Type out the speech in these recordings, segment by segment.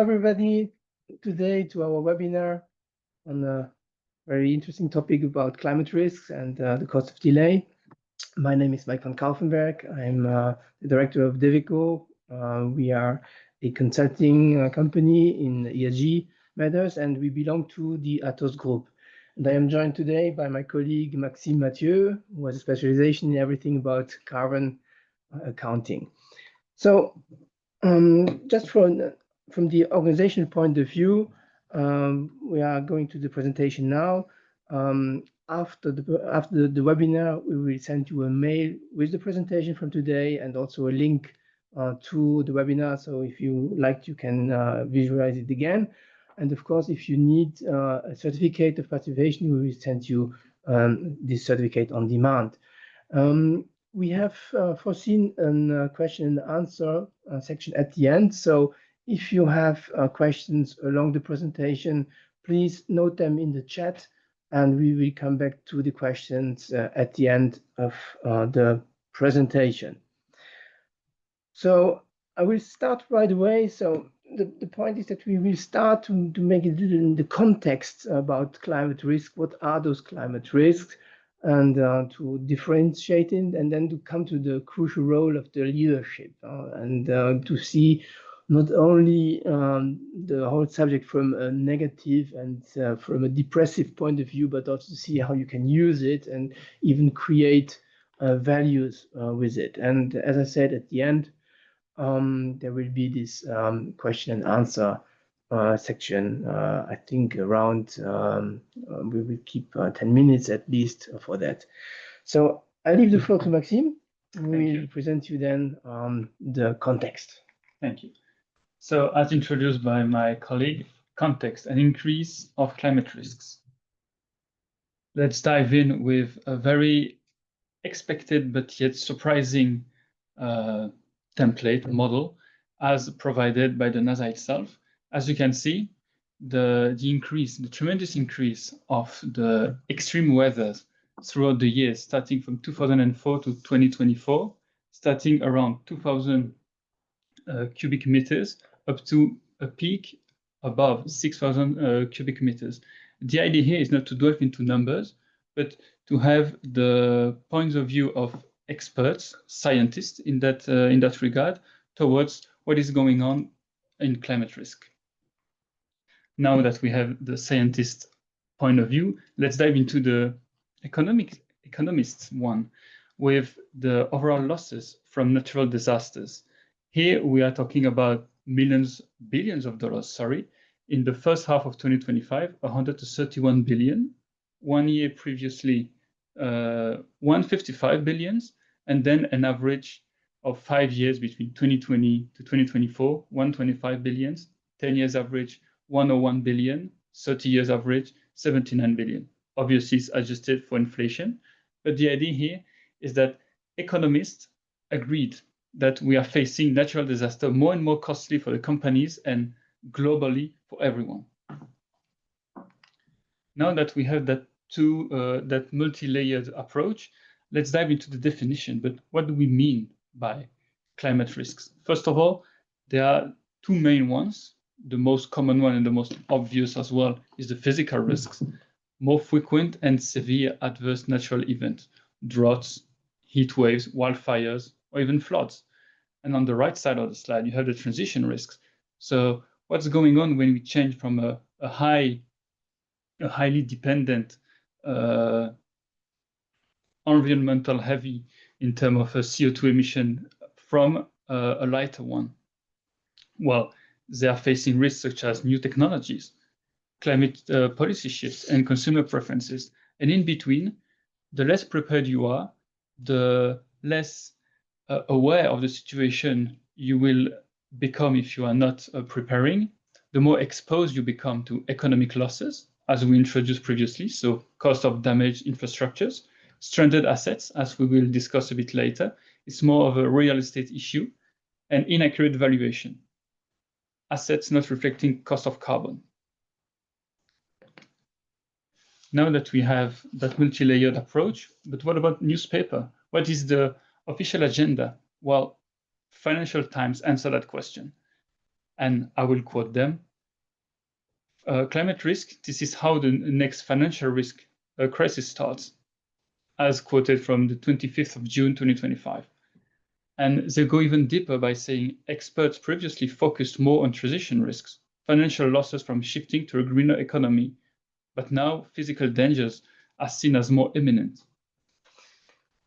Everybody today to our webinar on a very interesting topic about climate risks and the cost of delay. My name is Mike van Kalfenberg. I'm the director of Deveco. We are a consulting company in ESG matters, and we belong to the Atos group. And I am joined today by my colleague Maxime Mathieu, who has a specialization in everything about carbon accounting. So just from the organizational point of view, we are going to the presentation now. After the webinar, we will send you a mail with the presentation from today and also a link to the webinar. So if you like, you can visualize it again. And of course, if you need a certificate of participation, we will send you this certificate on demand. We have foreseen a question and answer section at the end. So if you have questions along the presentation, please note them in the chat, and we will come back to the questions at the end of the presentation. So I will start right away. So the point is that we will start to make a little in the context about climate risk. What are those climate risks? And to differentiate it, and then to come to the crucial role of the leadership and to see not only the whole subject from a negative and from a depressive point of view, but also to see how you can use it and even create values with it. And as I said at the end, there will be this question and answer section. I think around we will keep 10 minutes at least for that. So I leave the floor to Maxime. We will present you then the context. Thank you. So as introduced by my colleague, context, an increase of climate risks. Let's dive in with a very expected but yet surprising template model as provided by the NASA itself. As you can see, the tremendous increase of the extreme weather throughout the years, starting from 2004 to 2024, starting around 2,000 cubic meters up to a peak above 6,000 cubic meters. The idea here is not to delve into numbers, but to have the points of view of experts, scientists in that regard, towards what is going on in climate risk. Now that we have the scientist point of view, let's dive into the economists one, with the overall losses from natural disasters. Here we are talking about billions of dollars, in the first half of 2025, 131 billion. 1 year previously, 155 billions, and then an average of 5 years between 2020 to 2024, 125 billions, 10 years average, 101 billion, 30 years average, 79 billion. Obviously, it's adjusted for inflation, but the idea here is that economists agreed that we are facing natural disaster more and more costly for the companies and globally for everyone. Now that we have that multi-layered approach, let's dive into the definition. But what do we mean by climate risks? First of all, there are two main ones. The most common one and the most obvious as well is the physical risks. More frequent and severe adverse natural events, droughts, heat waves, wildfires, or even floods. And on the right side of the slide, you have the transition risks. So what's going on when we change from a highly dependent, environmental heavy in terms of a CO2 emission from a lighter one? Well, they are facing risks such as new technologies, climate policy shifts, and consumer preferences. And in between, the less prepared you are, the less aware of the situation you will become if you are not preparing, the more exposed you become to economic losses, as we introduced previously, so cost of damaged infrastructures, stranded assets, as we will discuss a bit later. It's more of a real estate issue, and inaccurate valuation. Assets not reflecting cost of carbon. Now that we have that multi-layered approach, but what about newspaper? What is the official agenda? Well, Financial Times answered that question. And I will quote them. Climate risk, this is how the next financial risk crisis starts, as quoted from the 25th of June, 2025. And they go even deeper by saying experts previously focused more on transition risks, financial losses from shifting to a greener economy, but now physical dangers are seen as more imminent.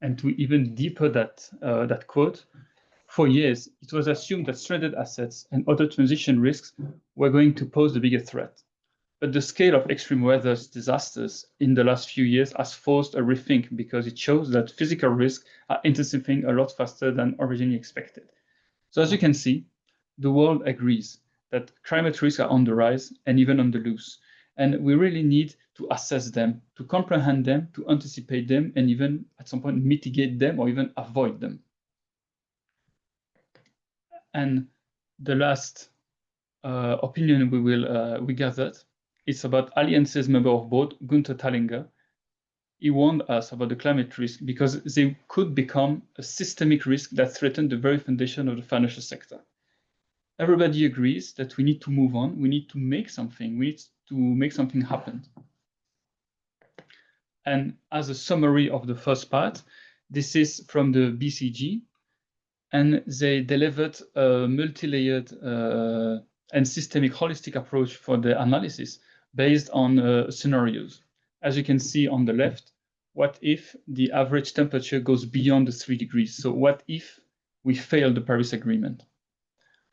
And to even deeper that quote, for years, it was assumed that stranded assets and other transition risks were going to pose the bigger threat. But the scale of extreme weather disasters in the last few years has forced a rethink because it shows that physical risks are intensifying a lot faster than originally expected. So as you can see, the world agrees that climate risks are on the rise and even on the loose. And we really need to assess them, to comprehend them, to anticipate them, and even at some point mitigate them or even avoid them. And the last opinion we gathered, it's about Alliance's member of board, Gunther Thallinger. He warned us about the climate risk because they could become a systemic risk that threatened the very foundation of the financial sector. Everybody agrees that we need to move on, we need to make something, we need to make something happen. And as a summary of the first part, this is from the BCG, and they delivered a multi-layered and systemic holistic approach for the analysis based on scenarios. As you can see on the left, what if the average temperature goes beyond the 3 degrees? So what if we fail the Paris Agreement?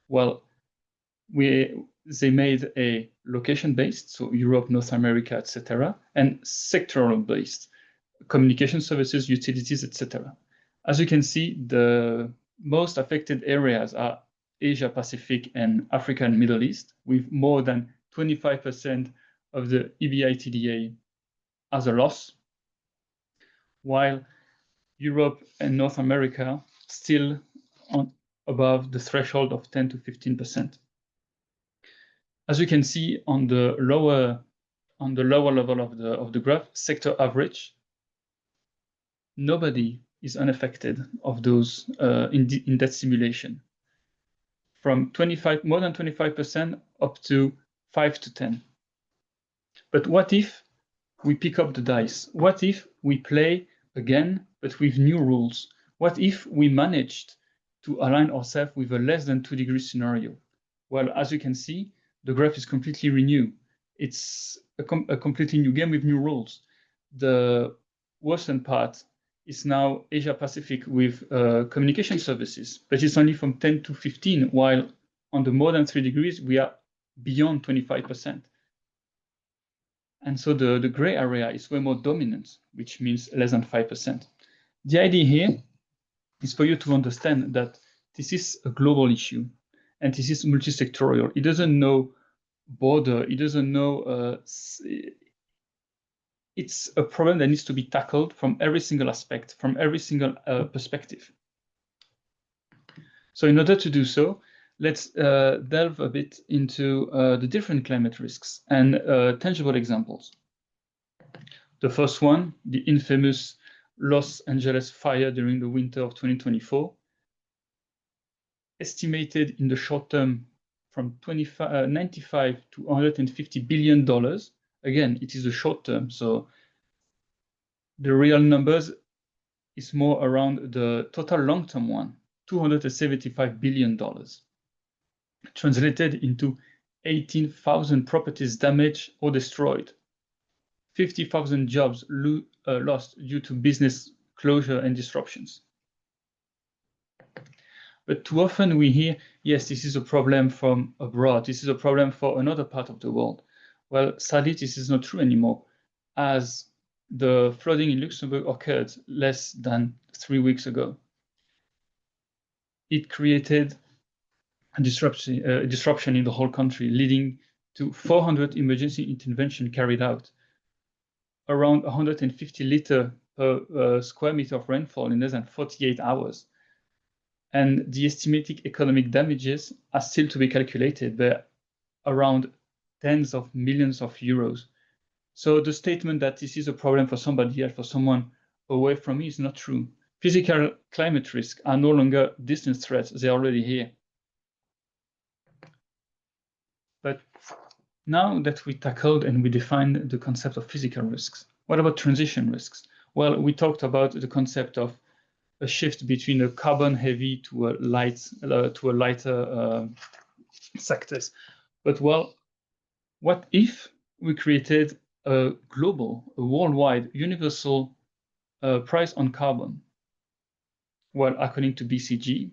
Well, they made a location-based, so Europe, North America, etc., and sectoral-based, communication services, utilities, etc. As you can see, the most affected areas are Asia Pacific and Africa and Middle East, with more than 25% of the EBITDA as a loss, while Europe and North America still above the threshold of 10 to 15%. As you can see on the lower level of the graph, sector average, nobody is unaffected of those in that simulation. From more than 25% up to 5 to 10. But what if we pick up the dice? What if we play again, but with new rules? What if we managed to align ourselves with a less than 2 degree scenario? Well, as you can see, the graph is completely renewed. It's a completely new game with new rules. The worsened part is now Asia Pacific with communication services, but it's only from 10 to 15, while on the more than 3 degrees, we are beyond 25%. And so the gray area is way more dominant, which means less than 5%. The idea here is for you to understand that this is a global issue, and this is multi-sectorial. It doesn't know border, it doesn't know, it's a problem that needs to be tackled from every single aspect, from every single perspective. So in order to do so, let's delve a bit into the different climate risks and tangible examples. The first one, the infamous Los Angeles fire during the winter of 2024, estimated in the short term from 95 to $150 billion. Again, it is the short term, so the real numbers is more around the total long-term one, $275 billion. Translated into 18,000 properties damaged or destroyed, 50,000 jobs lost due to business closure and disruptions. But too often we hear, yes, this is a problem from abroad, this is a problem for another part of the world. Well, sadly, this is not true anymore, as the flooding in Luxembourg occurred less than 3 weeks ago. It created a disruption in the whole country, leading to 400 emergency interventions carried out, around 150 liters per square meter of rainfall in less than 48 hours. And the estimated economic damages are still to be calculated, but around tens of millions of euros. So the statement that this is a problem for somebody else, for someone away from me, is not true. Physical climate risks are no longer distant threats, they're already here. But now that we tackled and we defined the concept of physical risks, what about transition risks? Well, we talked about the concept of a shift between a carbon heavy to a lighter sectors. But well, what if we created a global, a worldwide, universal price on carbon? Well, according to BCG,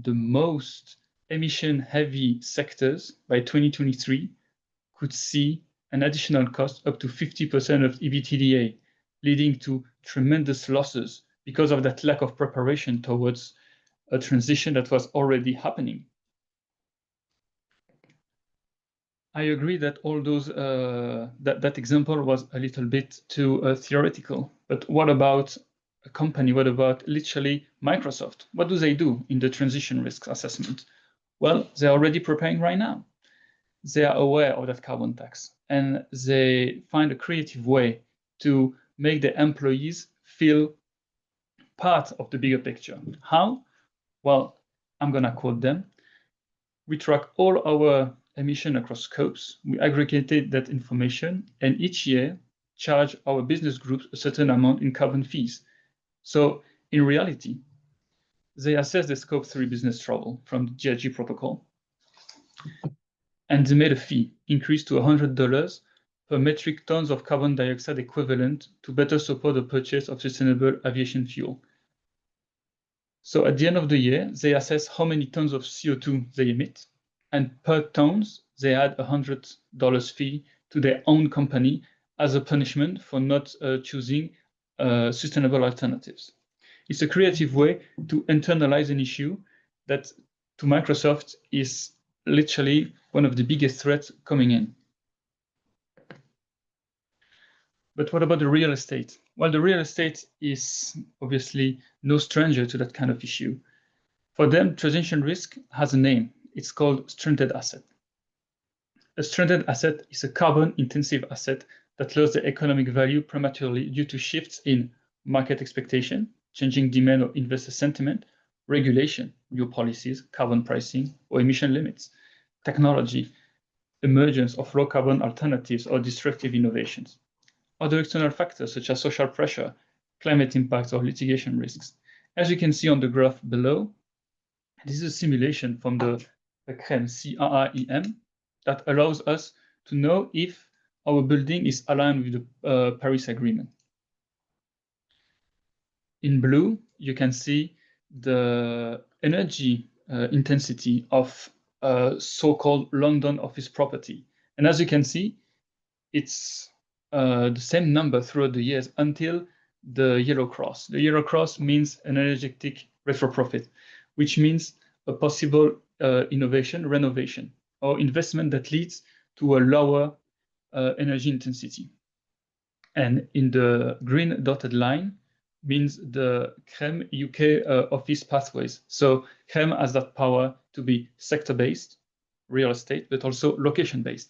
the most emission-heavy sectors by 2023 could see an additional cost up to 50% of EBITDA, leading to tremendous losses because of that lack of preparation towards a transition that was already happening. I agree that all those that example was a little bit too theoretical. But what about a company? What about literally Microsoft? What do they do in the transition risk assessment? Well, they're already preparing right now. They are aware of that carbon tax, and they find a creative way to make their employees feel part of the bigger picture. How? Well, I'm gonna quote them. We track all our emission across scopes, we aggregated that information, and each year charge our business groups a certain amount in carbon fees. So in reality, they assess the scope 3 business trouble from the GHG protocol, and they made a fee increase to $100 per metric tons of carbon dioxide equivalent to better support the purchase of sustainable aviation fuel. So at the end of the year, they assess how many tons of CO2 they emit, and per tons, they add $100 fee to their own company as a punishment for not choosing sustainable alternatives. It's a creative way to internalize an issue that to Microsoft is literally one of the biggest threats coming in. But what about the real estate? Well, the real estate is obviously no stranger to that kind of issue. For them, transition risk has a name. It's called stranded asset. A stranded asset is a carbon-intensive asset that loses the economic value prematurely due to shifts in market expectation, changing demand or investor sentiment, regulation, new policies, carbon pricing, or emission limits, technology, emergence of low-carbon alternatives, or disruptive innovations. Other external factors such as social pressure, climate impacts, or litigation risks. As you can see on the graph below, this is a simulation from the CREM, C-R-R-E-M, that allows us to know if our building is aligned with the Paris Agreement. In blue, you can see the energy intensity of so-called London office property. And as you can see, it's the same number throughout the years until the yellow cross. The yellow cross means an energetic retrofit, which means a possible innovation, renovation, or investment that leads to a lower energy intensity. And in the green dotted line means the CREM UK office pathways. So CREM has that power to be sector-based, real estate, but also location-based.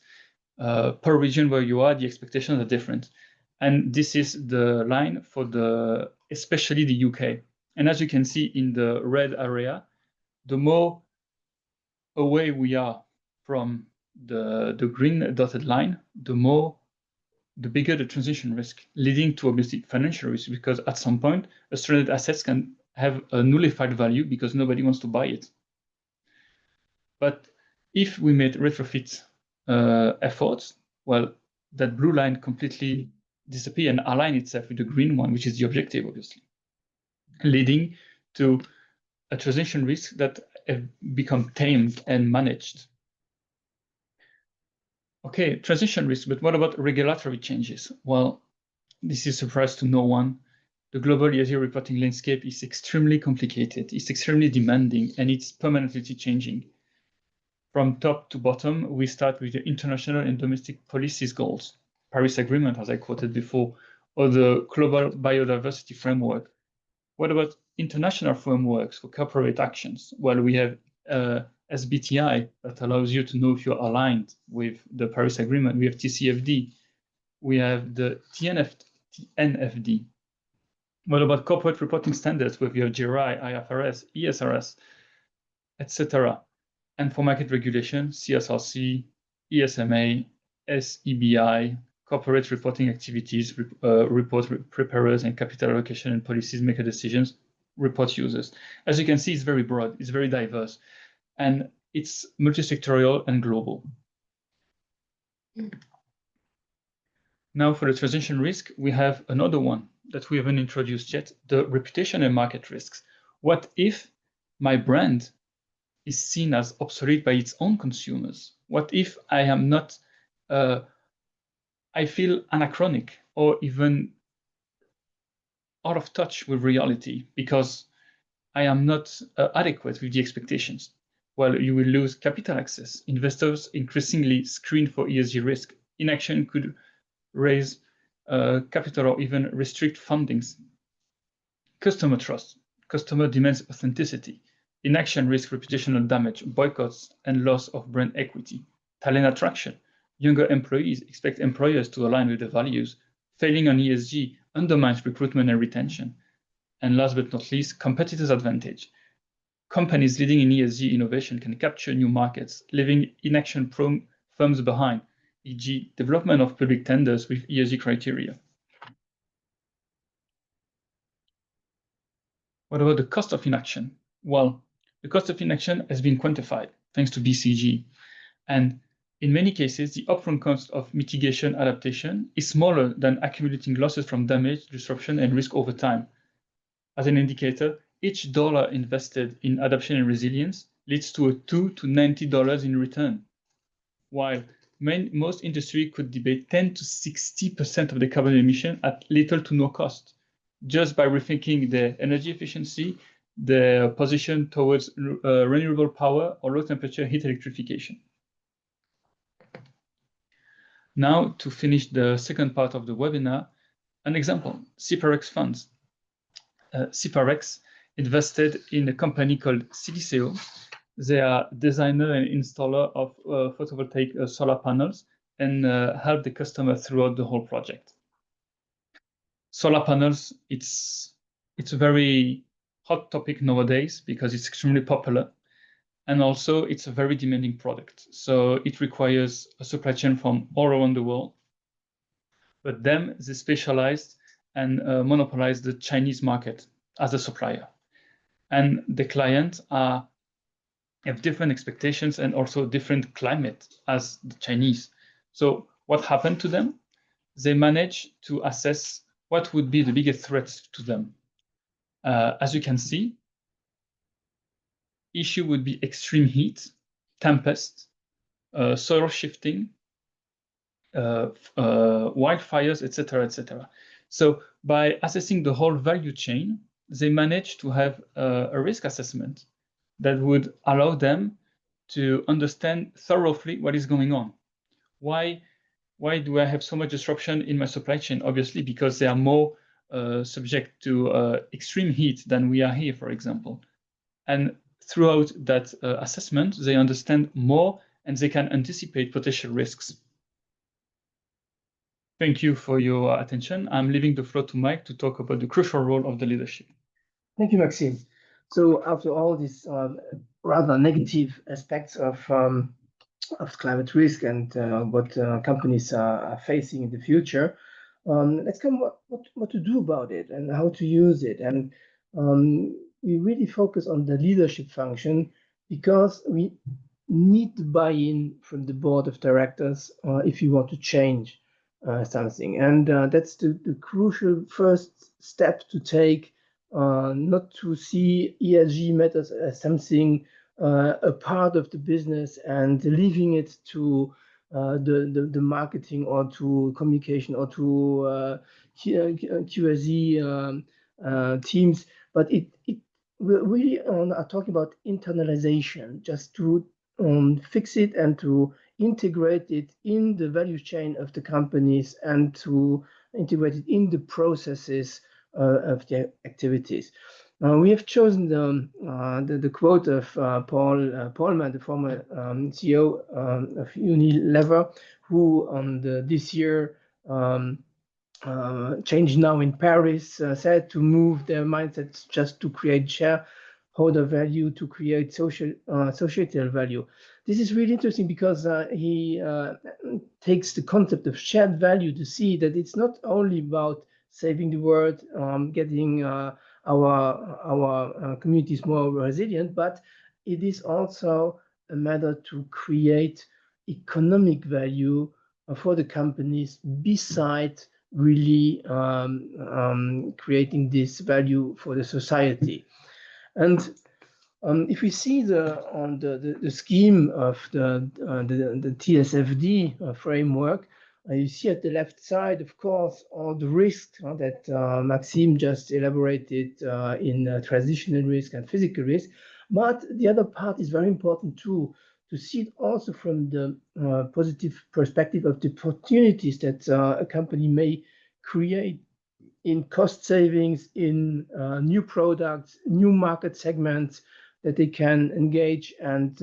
Per region where you are, the expectations are different. And this is the line for especially the UK. And as you can see in the red area, the more away we are from the green dotted line, the bigger the transition risk, leading to obviously financial risk, because at some point, a stranded assets can have a nullified value because nobody wants to buy it. But if we made retrofit efforts, well, that blue line completely disappear and align itself with the green one, which is the objective, obviously, leading to a transition risk that have become tamed and managed. Okay, transition risk, but what about regulatory changes? Well, this is a surprise to no one. The global ESG reporting landscape is extremely complicated, it's extremely demanding, and it's permanently changing. From top to bottom, we start with the international and domestic policies goals, Paris Agreement, as I quoted before, or the Global Biodiversity Framework. What about international frameworks for corporate actions? Well, we have SBTI that allows you to know if you're aligned with the Paris Agreement. We have TCFD. We have the TNFD. What about corporate reporting standards with your GRI, IFRS, ESRS, etc.? And for market regulation, CSRC, ESMA, SEBI, corporate reporting activities, report preparers, and capital allocation and policies maker decisions, report users. As you can see, it's very broad, it's very diverse, and it's multi-sectorial and global. Now for the transition risk, we have another one that we haven't introduced yet, the reputation and market risks. What if my brand is seen as obsolete by its own consumers? What if I am not, I feel anachronic or even out of touch with reality because I am not adequate with the expectations? Well, you will lose capital access. Investors increasingly screen for ESG risk. Inaction could raise capital or even restrict fundings. Customer trust. Customer demands authenticity. Inaction risks reputational damage, boycotts, and loss of brand equity. Talent attraction. Younger employees expect employers to align with their values. Failing on ESG undermines recruitment and retention. And last but not least, competitors' advantage. Companies leading in ESG innovation can capture new markets, leaving inaction firms behind, e.g., development of public tenders with ESG criteria. What about the cost of inaction? Well, the cost of inaction has been quantified thanks to BCG. And in many cases, the upfront cost of mitigation adaptation is smaller than accumulating losses from damage, disruption, and risk over time. As an indicator, each dollar invested in adaptation and resilience leads to a $2 to $90 in return, while most industry could debate 10 to 60% of the carbon emission at little to no cost, just by rethinking the energy efficiency, the position towards renewable power or low temperature heat electrification. Now, to finish the second part of the webinar, an example, CPRX funds. CPRX invested in a company called Siliceo. They are designer and installer of photovoltaic solar panels and help the customer throughout the whole project. Solar panels, it's a very hot topic nowadays because it's extremely popular. And also it's a very demanding product. So it requires a supply chain from all around the world. But them, they specialized and monopolize the Chinese market as a supplier. And the clients have different expectations and also different climate as the Chinese. So what happened to them? They managed to assess what would be the biggest threats to them. As you can see, issue would be extreme heat, tempest, soil shifting, wildfires, etc., etc. So by assessing the whole value chain, they managed to have a risk assessment that would allow them to understand thoroughly what is going on. Why do I have so much disruption in my supply chain? Obviously, because they are more subject to extreme heat than we are here, for example. And throughout that assessment, they understand more and they can anticipate potential risks. Thank you for your attention. I'm leaving the floor to Mike to talk about the crucial role of the leadership. Thank you, Maxime. So after all these rather negative aspects of climate risk and what companies are facing in the future, let's come what to do about it and how to use it. And we really focus on the leadership function because we need the buy-in from the board of directors if you want to change something. And that's the crucial first step to take, not to see ESG matters as something a part of the business and leaving it to the marketing or to communication or to QSE teams, but we really are talking about internalization, just to fix it and to integrate it in the value chain of the companies and to integrate it in the processes of their activities. We have chosen the quote of Paul Polman, the former CEO of Unilever, who this year Change Now in Paris said to move their mindsets just to create share holder value to create societal value. This is really interesting because he takes the concept of shared value to see that it's not only about saving the world, getting our communities more resilient, but it is also a matter to create economic value for the companies beside really creating this value for the society. And if we see the scheme of the TSFD framework, you see at the left side, of course, all the risks that Maxime just elaborated in transitional risk and physical risk. But the other part is very important too, to see it also from the positive perspective of the opportunities that a company may create in cost savings, in new products, new market segments that they can engage, and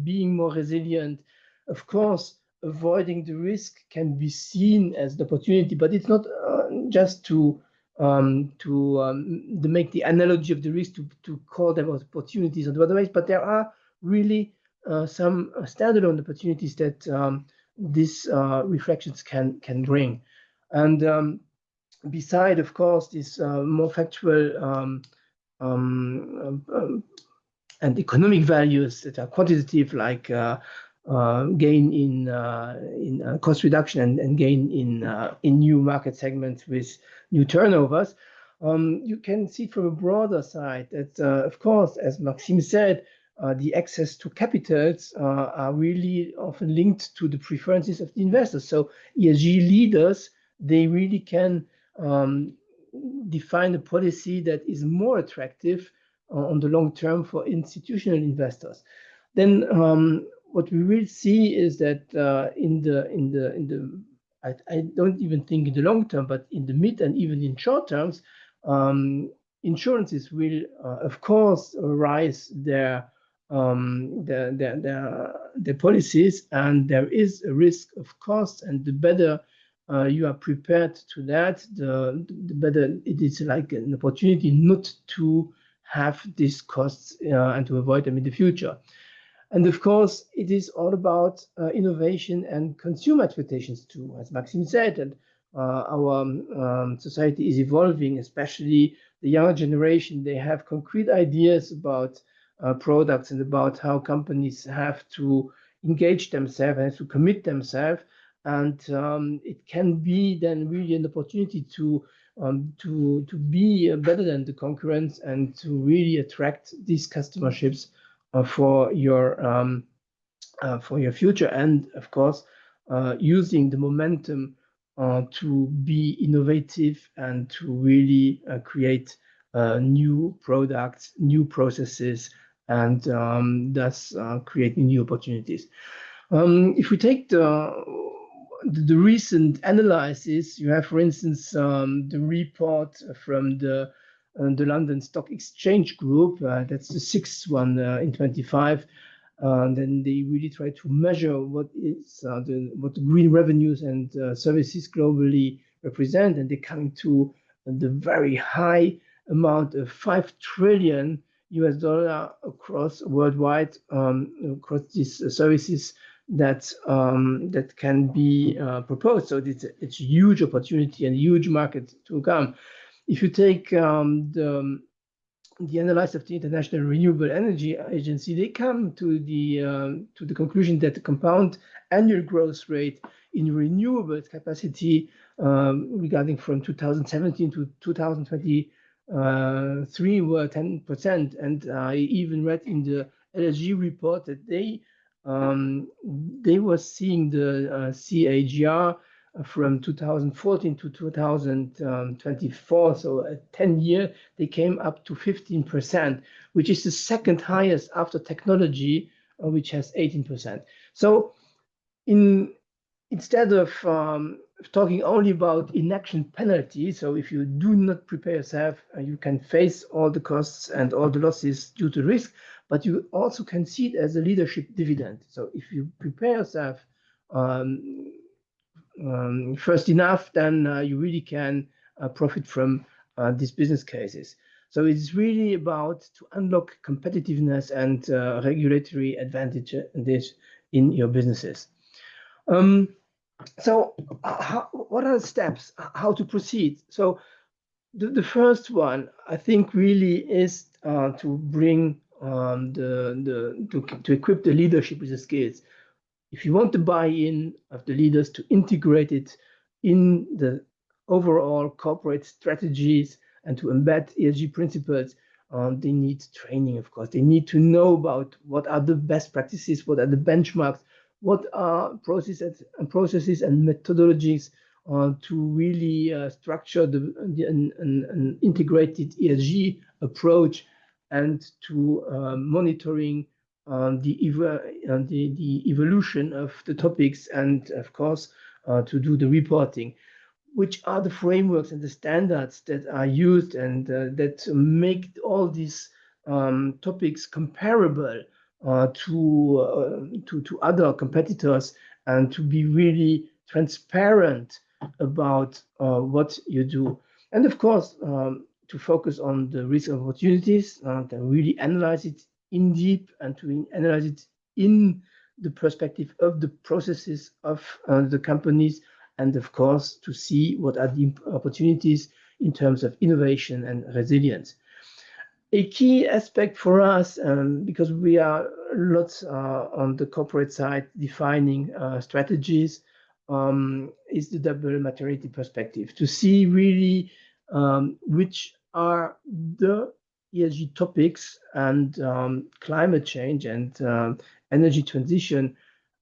being more resilient. Of course, avoiding the risk can be seen as the opportunity, but it's not just to make the analogy of the risk to call them opportunities otherwise, but there are really some standalone opportunities that these reflections can bring. And beside, of course, this more factual and economic values that are quantitative, like gain in cost reduction and gain in new market segments with new turnovers, you can see from a broader side that, of course, as Maxime said, the access to capitals are really often linked to the preferences of the investors. So ESG leaders, they really can define a policy that is more attractive on the long term for institutional investors. Then what we will see is that I don't even think in the long term, but in the mid and even in short terms, insurances will of course rise their policies, and there is a risk of cost, and the better you are prepared to that, the better it is, like an opportunity not to have these costs and to avoid them in the future. And of course, it is all about innovation and consumer expectations too, as Maxime said. And our society is evolving, especially the younger generation. They have concrete ideas about products and about how companies have to engage themselves and to commit themselves. And it can be then really an opportunity to be better than the concurrents and to really attract these customerships for your future, and of course using the momentum to be innovative and to really create new products, new processes, and thus creating new opportunities. If we take the recent analysis, you have, for instance, the report from the London Stock Exchange Group. That's the sixth one in 25. Then they really try to measure what the green revenues and services globally represent, and they're coming to the very high amount of $5 trillion across worldwide across these services that can be proposed. So it's a huge opportunity and huge market to come. If you take the analysis of the International Renewable Energy Agency, they come to the conclusion that the compound annual growth rate in renewables capacity regarding from 2017 to 2023 were 10%. And I even read in the LSG report that they were seeing the CAGR from 2014 to 2024, so at 10 years, they came up to 15%, which is the second highest after technology, which has 18%. So instead of talking only about inaction penalty, so if you do not prepare yourself, you can face all the costs and all the losses due to risk, but you also can see it as a leadership dividend. So if you prepare yourself first enough, then you really can profit from these business cases. So it's really about to unlock competitiveness and regulatory advantage in your businesses. So what are the steps? How to proceed? So the first one, I think, really is to bring to equip the leadership with the skills. If you want the buy-in of the leaders to integrate it in the overall corporate strategies and to embed ESG principles, they need training, of course. They need to know about what are the best practices, what are the benchmarks, what are processes and methodologies to really structure an integrated ESG approach, and to monitoring the evolution of the topics, and of course to do the reporting. Which are the frameworks and the standards that are used and that make all these topics comparable to other competitors, and to be really transparent about what you do. And of course, to focus on the risk and opportunities, to really analyze it in deep, and to analyze it in the perspective of the processes of the companies, and of course to see what are the opportunities in terms of innovation and resilience. A key aspect for us, because we are lots on the corporate side defining strategies, is the double materiality perspective, to see really which are the ESG topics, and climate change and energy transition.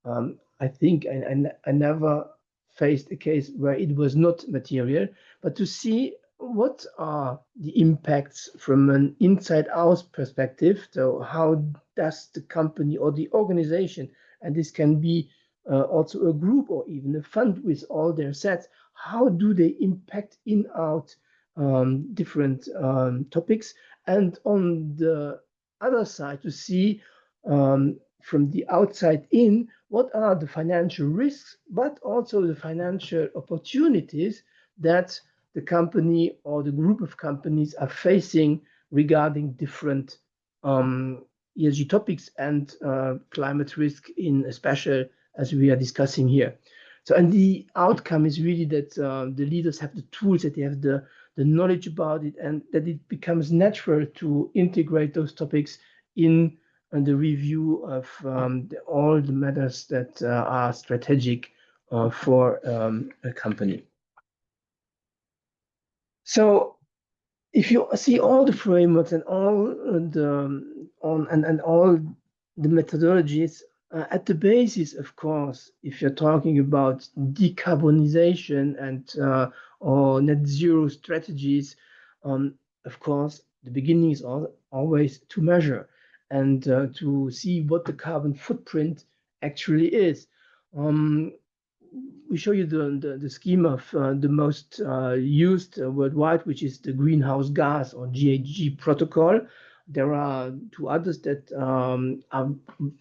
I think I never faced a case where it was not material, but to see what are the impacts from an inside-out perspective. So how does the company or the organization, and this can be also a group or even a fund with all their sets, how do they impact in-out different topics? And on the other side, to see from the outside in, what are the financial risks, but also the financial opportunities that the company or the group of companies are facing regarding different ESG topics and climate risk in special, as we are discussing here. So, and the outcome is really that the leaders have the tools, that they have the knowledge about it, and that it becomes natural to integrate those topics in the review of all the matters that are strategic for a company. So if you see all the frameworks and all the methodologies, at the basis, of course, if you're talking about decarbonization and or net zero strategies, of course, the beginning is always to measure and to see what the carbon footprint actually is. We show you the scheme of the most used worldwide, which is the greenhouse gas or GHG protocol. There are two others that are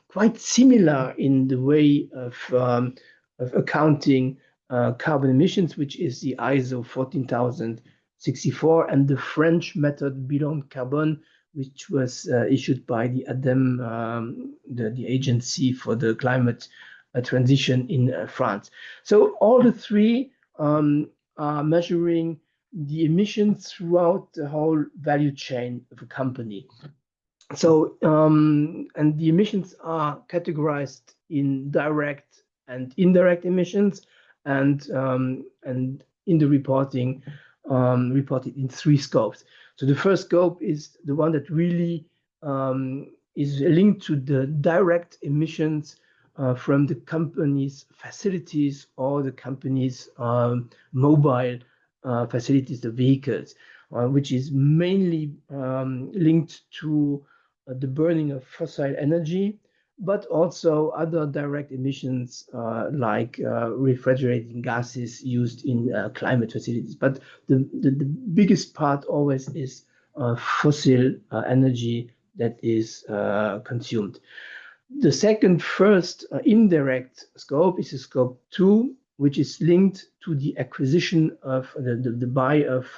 quite similar in the way of accounting carbon emissions, which is the ISO 14064 and the French method Bilan Carbone, which was issued by the ADEME, the agency for the climate transition in France. So all the three are measuring the emissions throughout the whole value chain of a company. So and the emissions are categorized in direct and indirect emissions, and in the reporting reported in three scopes. So the first scope is the one that really is linked to the direct emissions from the company's facilities or the company's mobile facilities, the vehicles, which is mainly linked to the burning of fossil energy, but also other direct emissions like refrigerating gases used in climate facilities. But the biggest part always is fossil energy that is consumed. The first indirect scope is a scope 2, which is linked to the acquisition of the buy of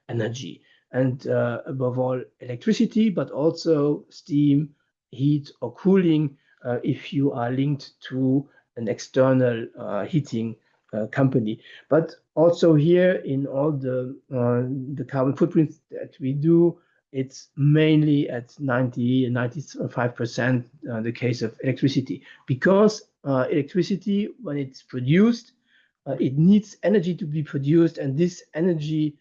energy. and above all electricity, but also steam, heat, or cooling if you are linked to an external heating company. But also here in all the carbon footprints that we do, it's mainly at 90 and 95% the case of electricity, because electricity, when it's produced, it needs energy to be produced, and this energy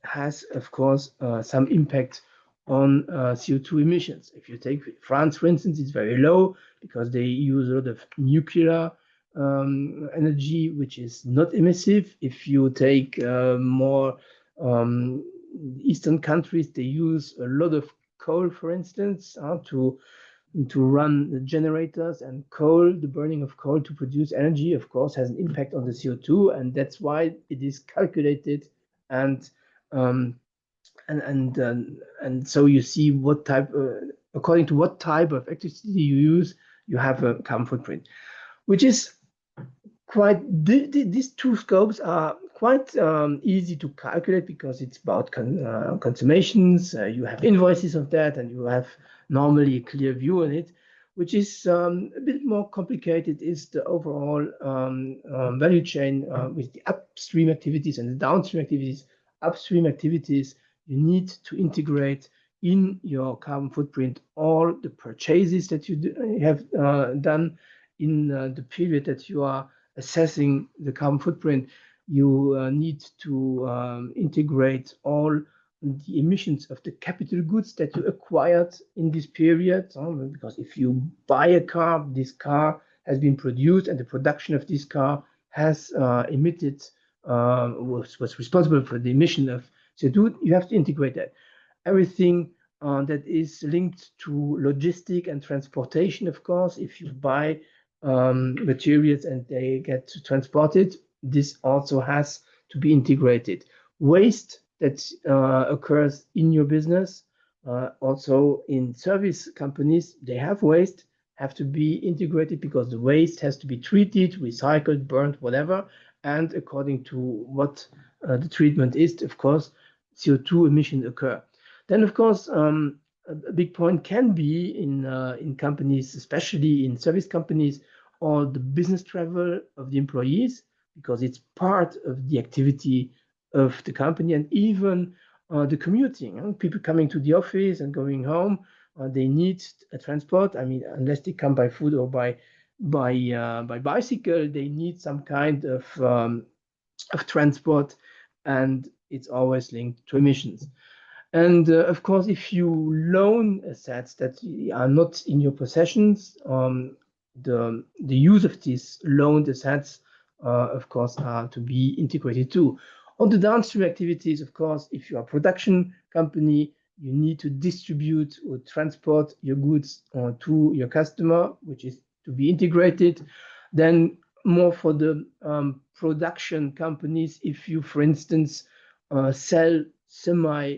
has, of course, some impact on CO2 emissions. If you take France, for instance, it's very low because they use a lot of nuclear energy, which is not emissive. If you take more Eastern countries, they use a lot of coal, for instance, to run the generators, and coal, the burning of coal to produce energy, of course, has an impact on the CO2, and that's why it is calculated, and so you see what type, according to what type of electricity you use, you have a carbon footprint, which is quite, these two scopes are quite easy to calculate because it's about consummations. You have invoices of that, and you have normally a clear view on it. Which is a bit more complicated is the overall value chain with the upstream activities and the downstream activities. Upstream activities, you need to integrate in your carbon footprint all the purchases that you have done in the period that you are assessing the carbon footprint. You need to integrate all the emissions of the capital goods that you acquired in this period, because if you buy a car, this car has been produced, and the production of this car has emitted, was responsible for the emission of CO2. You have to integrate that. Everything that is linked to logistic and transportation, of course, if you buy materials and they get transported, this also has to be integrated. Waste that occurs in your business, also in service companies, they have waste, have to be integrated because the waste has to be treated, recycled, burnt, whatever, and according to what the treatment is, of course, CO2 emissions occur. Then, of course, a big point can be in companies, especially in service companies, or the business travel of the employees, because it's part of the activity of the company, and even the commuting. People coming to the office and going home, they need a transport. I mean, unless they come by foot or by bicycle, they need some kind of transport, and it's always linked to emissions. And of course, if you loan assets that are not in your possessions, the use of these loaned assets, of course, are to be integrated too. On the downstream activities, of course, if you are a production company, you need to distribute or transport your goods to your customer, which is to be integrated. Then more for the production companies, if you, for instance, sell semi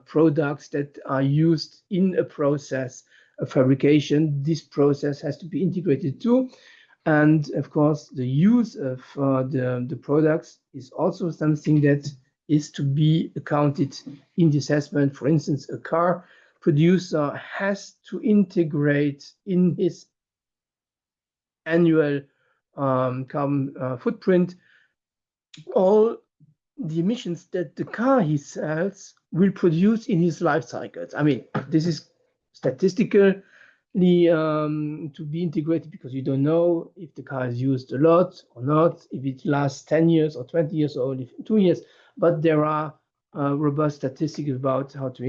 products that are used in a process of fabrication, this process has to be integrated too. And of course, the use of the products is also something that is to be accounted in the assessment. For instance, a car producer has to integrate in his annual carbon footprint all the emissions that the car he sells will produce in his life cycles. I mean, this is statistically to be integrated because you don't know if the car is used a lot or not, if it lasts 10 years or 20 years or only 2 years. But there are robust statistics about how to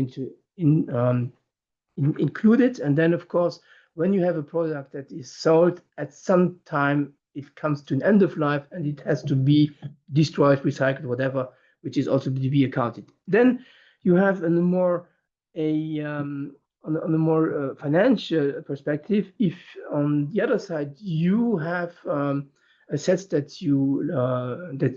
include it. And then, of course, when you have a product that is sold at some time, it comes to an end of life and it has to be destroyed, recycled, whatever, which is also to be accounted. Then you have on a more financial perspective, if on the other side you have assets that you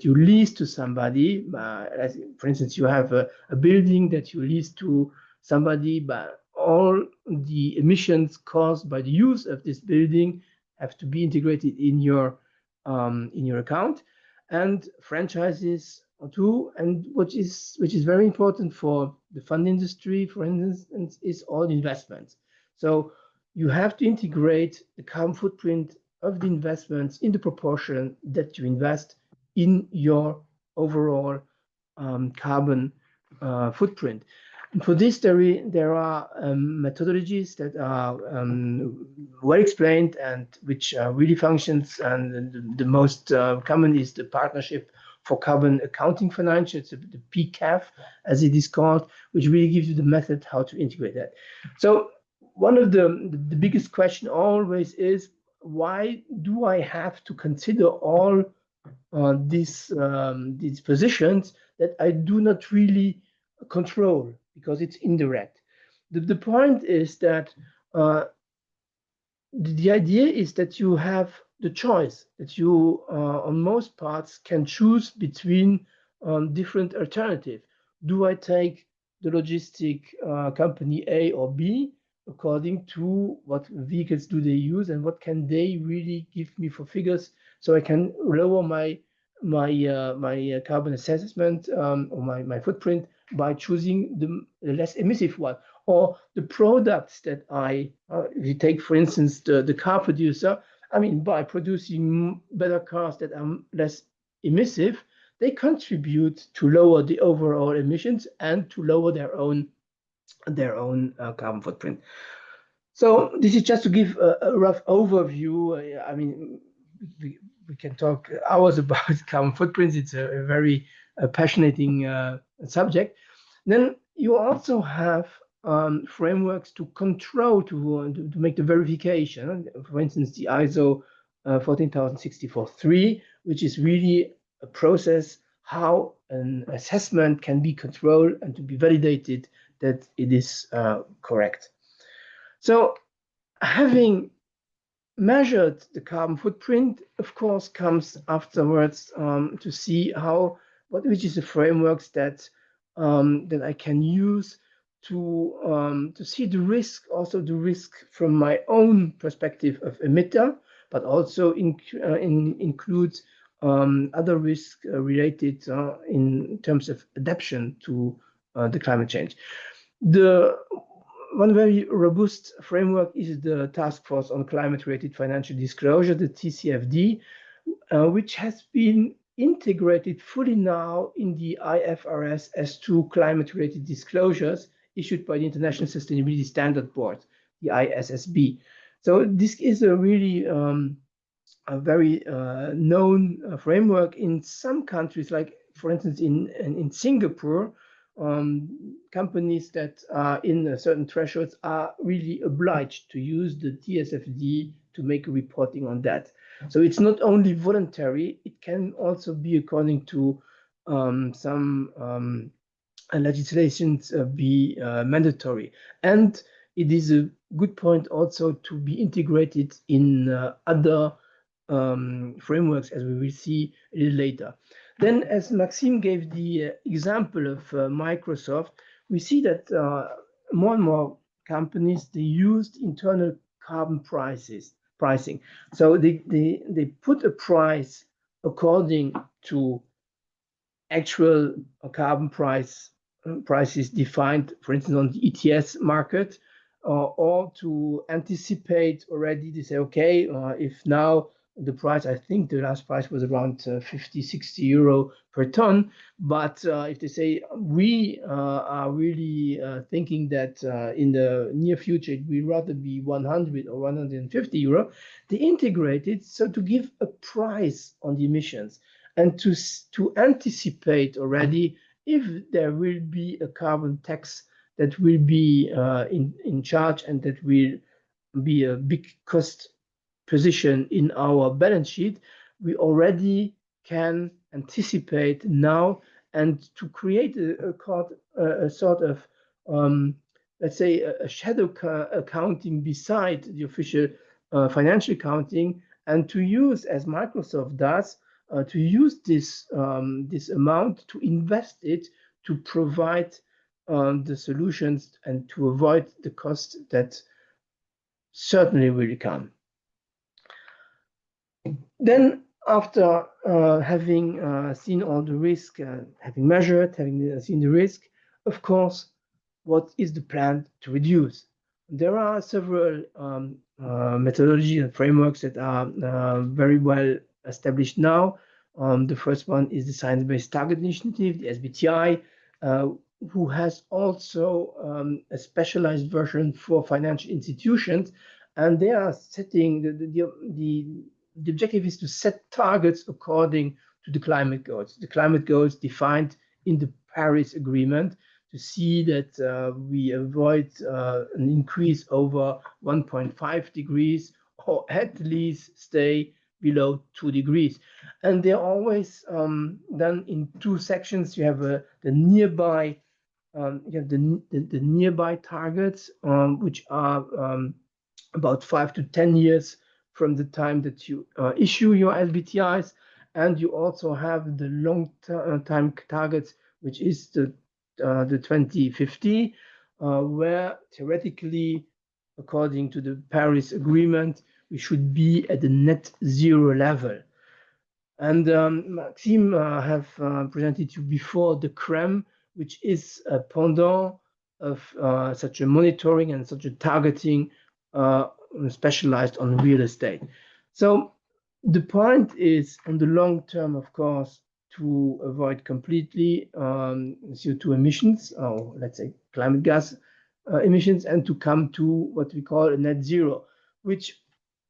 lease to somebody, as for instance, you have a building that you lease to somebody, but all the emissions caused by the use of this building have to be integrated in your account. And franchises too, and which is very important for the fund industry, for instance, is all investments. So you have to integrate the carbon footprint of the investments in the proportion that you invest in your overall carbon footprint. And for this, there are methodologies that are well explained and which really functions. And the most common is the Partnership for Carbon Accounting Financials, the PCAF, as it is called, which really gives you the method how to integrate that. So one of the biggest question always is, why do I have to consider all these positions that I do not really control because it's indirect? The point is that the idea is that you have the choice, that you on most parts can choose between different alternatives. Do I take the logistic company A or B according to what vehicles do they use and what can they really give me for figures, so I can lower my carbon assessment or my footprint by choosing the less emissive one? Or the products that if you take, for instance, the car producer, I mean, by producing better cars that are less emissive, they contribute to lower the overall emissions and to lower their own carbon footprint. So this is just to give a rough overview. I mean, we can talk hours about carbon footprints. It's a very passionate subject. Then you also have frameworks to control, to make the verification. For instance, the ISO 14064-3, which is really a process how an assessment can be controlled and to be validated that it is correct. So having measured the carbon footprint, of course, comes afterwards to see which is the frameworks that I can use to see the risk, also the risk from my own perspective of emitter, but also includes other risks related in terms of adaptation to the climate change. One very robust framework is the Task Force on Climate-Related Financial Disclosure, the TCFD, which has been integrated fully now in the IFRS S2 climate-related disclosures issued by the International Sustainability Standard Board, the ISSB. So this is a really a very known framework in some countries, like, for instance, in Singapore. Companies that are in certain thresholds are really obliged to use the TSFD to make reporting on that. So it's not only voluntary, it can also be, according to some legislations, be mandatory. And it is a good point also to be integrated in other frameworks, as we will see a little later. Then, as Maxime gave the example of Microsoft, we see that more and more companies, they used internal carbon pricing. So they put a price according to actual carbon prices defined, for instance, on the ETS market, or to anticipate already. They say, okay, if now the price, I think the last price was around 50-60 euro per ton. But if they say we are really thinking that in the near future it will rather be 100 or 150 euro, they integrate it so to give a price on the emissions and to anticipate already if there will be a carbon tax that will be in charge and that will be a big cost position in our balance sheet. We already can anticipate now and to create a sort of let's say a shadow accounting beside the official financial accounting, and to use, as Microsoft does, to use this amount to invest it to provide the solutions and to avoid the cost that certainly will come. Then after having seen all the risk, having measured, having seen the risk, of course, what is the plan to reduce? There are several methodologies and frameworks that are very well established now. The first one is the Science Based Target Initiative, the SBTI, who has also a specialized version for financial institutions, and they are setting the objective is to set targets according to the climate goals. The climate goals defined in the Paris Agreement, to see that we avoid an increase over 1.5 degrees, or at least stay below 2 degrees. And they're always done in two sections. You have the nearby, you have the nearby targets, which are about 5 to 10 years from the time that you issue your SBTIs, and you also have the long-time targets, which is the 2050, where theoretically, according to the Paris Agreement, we should be at the net zero level. And Maxime have presented to you before the CREM, which is a pendant of such a monitoring and such a targeting specialized on real estate. So the point is, on the long term, of course, to avoid completely CO2 emissions, or let's say climate gas emissions, and to come to what we call a net zero, which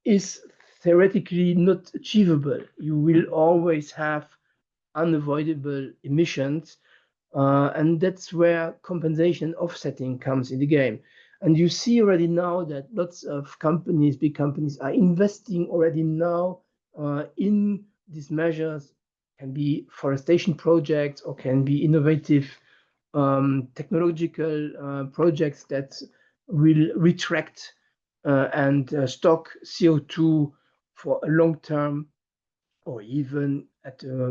is theoretically not achievable. You will always have unavoidable emissions, and that's where compensation offsetting comes in the game. And you see already now that lots of companies, big companies, are investing already now in these measures. Can be forestation projects or can be innovative technological projects that will retract and stock CO2 for a long term, or even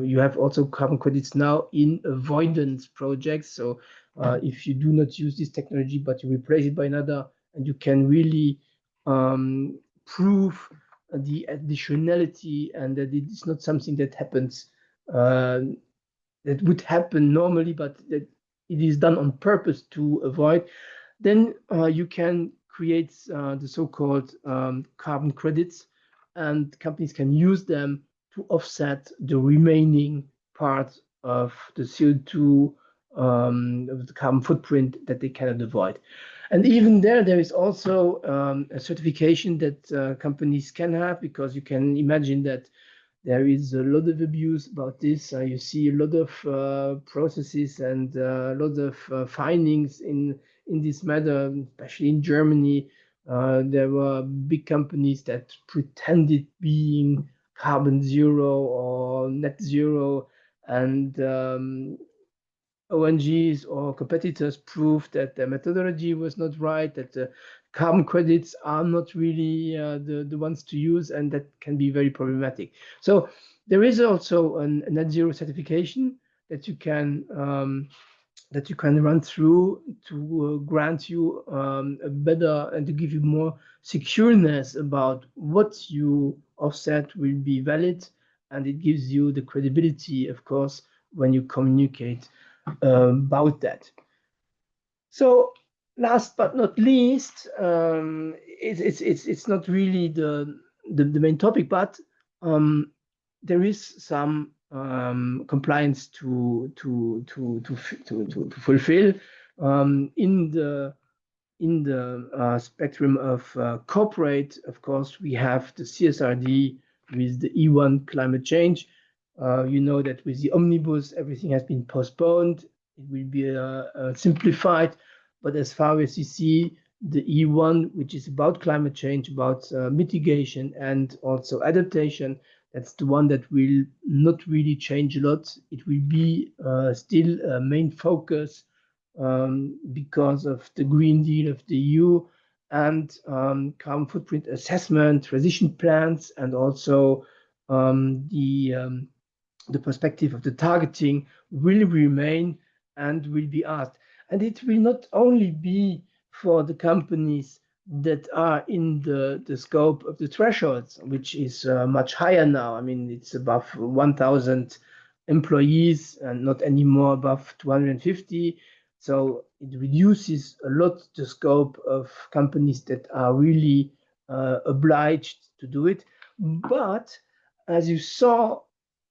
you have also carbon credits now in avoidance projects. So if you do not use this technology, but you replace it by another, and you can really prove the additionality, and that it is not something that happens that would happen normally, but that it is done on purpose to avoid, then you can create the so-called carbon credits, and companies can use them to offset the remaining part of the CO2, of the carbon footprint that they cannot avoid. And even there is also a certification that companies can have, because you can imagine that there is a lot of abuse about this. You see a lot of processes and a lot of findings in this matter, especially in Germany. There were big companies that pretended being carbon zero or net zero, and ONGs or competitors proved that the methodology was not right, that the carbon credits are not really the ones to use, and that can be very problematic. So there is also a net zero certification that you can run through to grant you a better, and to give you more secureness about what you offset will be valid, and it gives you the credibility, of course, when you communicate about that. So last but not least, it's not really the main topic, but there is some compliance to fulfill in the spectrum of corporate. Of course, we have the CSRD with the E1 climate change. You know that with the omnibus, everything has been postponed. It will be simplified, but as far as you see, the E1, which is about climate change, about mitigation and also adaptation, that's the one that will not really change a lot. It will be still a main focus because of the Green Deal of the EU, and carbon footprint assessment, transition plans, and also the perspective of the targeting will remain and will be asked. And it will not only be for the companies that are in the scope of the thresholds, which is much higher now. I mean, it's above 1,000 employees and not anymore above 250. So it reduces a lot the scope of companies that are really obliged to do it. But as you saw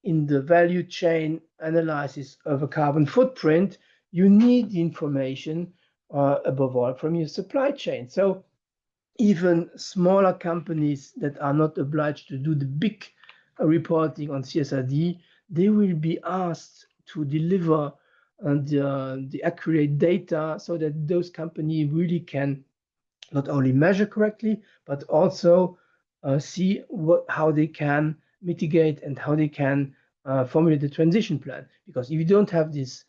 in the value chain analysis of a carbon footprint, you need the information above all from your supply chain. So even smaller companies that are not obliged to do the big reporting on CSRD, they will be asked to deliver the accurate data so that those companies really can not only measure correctly, but also see how they can mitigate and how they can formulate the transition plan. Because if you don't have this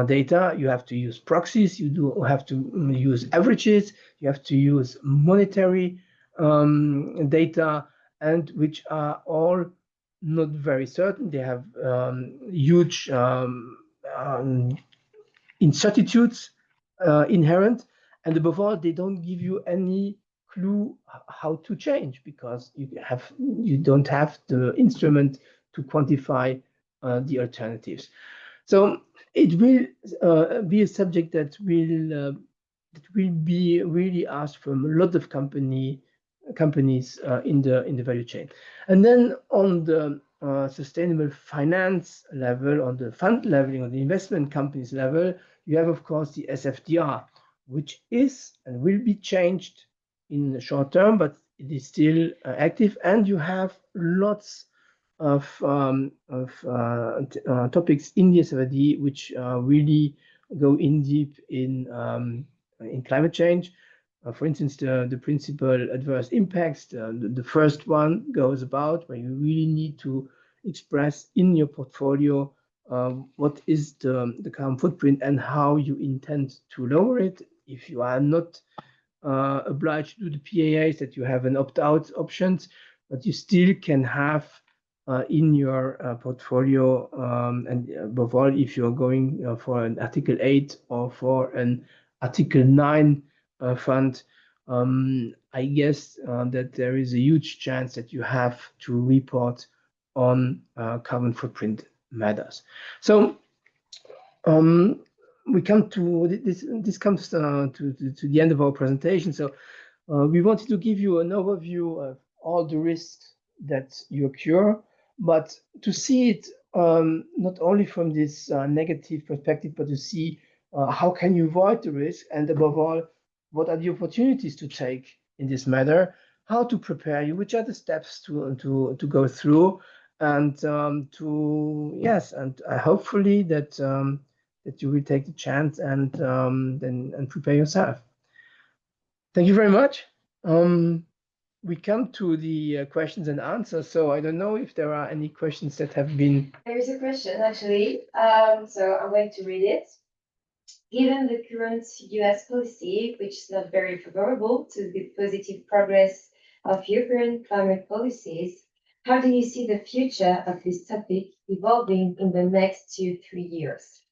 data, you have to use proxies, you do have to use averages, you have to use monetary data, and which are all not very certain. They have huge incertitudes inherent, and above all, they don't give you any clue how to change because you don't have the instrument to quantify the alternatives. So it will be a subject that will be really asked from a lot of companies in the value chain. And then on the sustainable finance level, on the fund level, on the investment companies level, you have, of course, the SFDR, which is and will be changed in the short term, but it is still active. And you have lots of topics in the SFDR which really go in deep in climate change. For instance, the principal adverse impacts, the first one goes about where you really need to express in your portfolio what is the carbon footprint and how you intend to lower it. If you are not obliged to do the PAAs, that you have an opt-out options, but you still can have in your portfolio, and above all, if you're going for an Article 8 or for an Article 9 fund, I guess that there is a huge chance that you have to report on carbon footprint matters. So we come to this comes to the end of our presentation. So we wanted to give you an overview of all the risks that you occur, but to see it not only from this negative perspective, but to see how can you avoid the risk, and above all, what are the opportunities to take in this matter, how to prepare you, which are the steps to go through, and hopefully that that you will take the chance and prepare yourself. Thank you very much. We come to the questions and answers. So I don't know if there are any questions that have been. There is a question actually. So I'm going to read it. Given the current US policy, which is not very favorable to the positive progress of European climate policies, how do you see the future of this topic evolving in the next 2-3 years?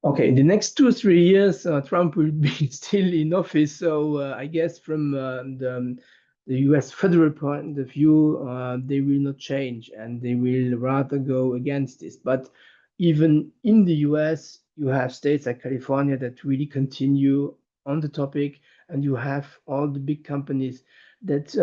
Okay, in the next 2 or 3 years, Trump will be still in office. So I guess from the US federal point of view, they will not change and they will rather go against this. But even in the US, you have states like California that really continue on the topic, and you have all the big companies that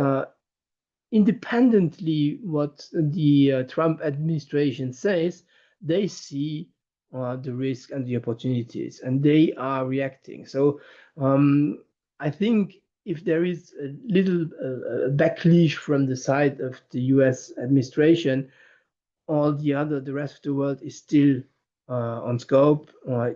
independently what the Trump administration says, they see the risk and the opportunities, and they are reacting. So I think if there is a little backlash from the side of the US administration, the rest of the world is still on scope.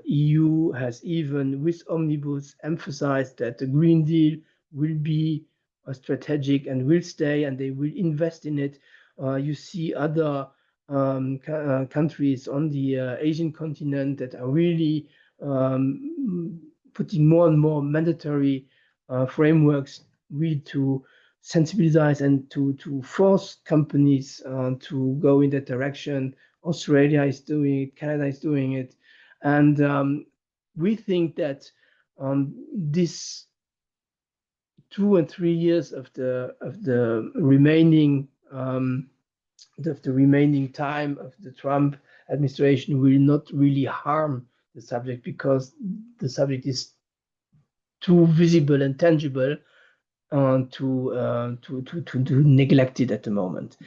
EU has even with Omnibus emphasized that the Green Deal will be strategic and will stay, and they will invest in it. You see other countries on the Asian continent that are really putting more and more mandatory frameworks really to sensibilize and to force companies to go in that direction. Australia is doing it, Canada is doing it, and we think that this 2 and 3 years of the remaining the remaining time of the Trump administration will not really harm the subject, because the subject is too visible and tangible to neglect it at the moment.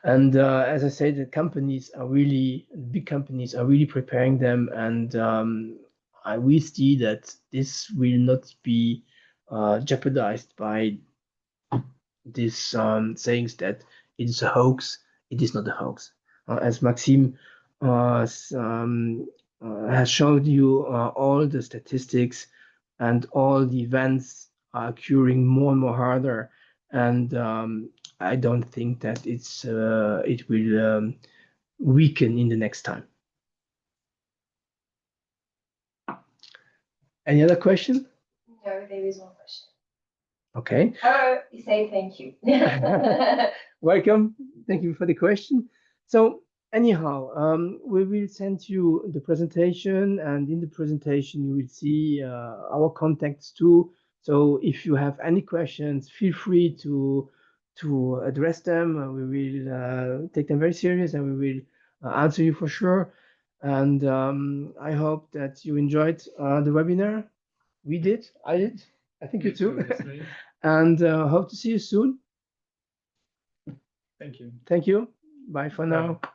And as I said, the big companies are really preparing them, and we see that this will not be jeopardized by these sayings that it is a hoax. It is not a hoax. As Maxime has showed you, all the statistics and all the events are occurring more and more harder, and I don't think that it will weaken in the next time. Any other question? No, there is one question. Okay. Oh, you say thank you. Welcome. Thank you for the question. So anyhow, we will send you the presentation, and in the presentation you will see our contacts too. So if you have any questions, feel free to address them. We will take them very serious, and we will answer you for sure. And I hope that you enjoyed the webinar. We did. I did. I think you too. Obviously. And hope to see you soon. Thank you. Thank you. Bye for Bye. now.